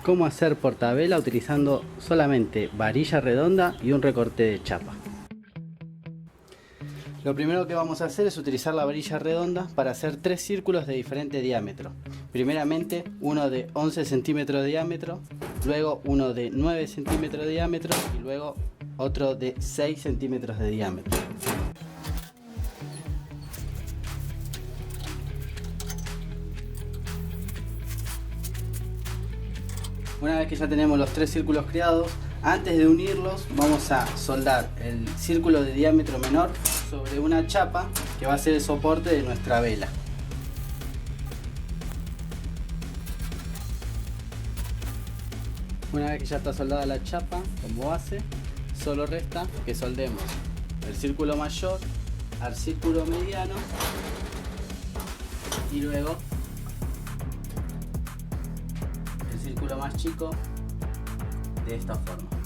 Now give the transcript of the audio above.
cómo hacer portavela utilizando solamente varilla redonda y un recorte de chapa. Lo primero que vamos a hacer es utilizar la varilla redonda para hacer 3 círculos de diferente diámetro. Primeramente uno de 11 centímetros de diámetro, luego uno de 9 centímetros de diámetro y luego otro de 6 centímetros de diámetro. Una vez que ya tenemos los 3 círculos creados, antes de unirlos vamos a soldar el círculo de diámetro menor sobre una chapa que va a ser el soporte de nuestra vela. Una vez que ya está soldada la chapa como base, solo resta que soldemos el círculo mayor al círculo mediano y luego el círculo más chico de esta forma.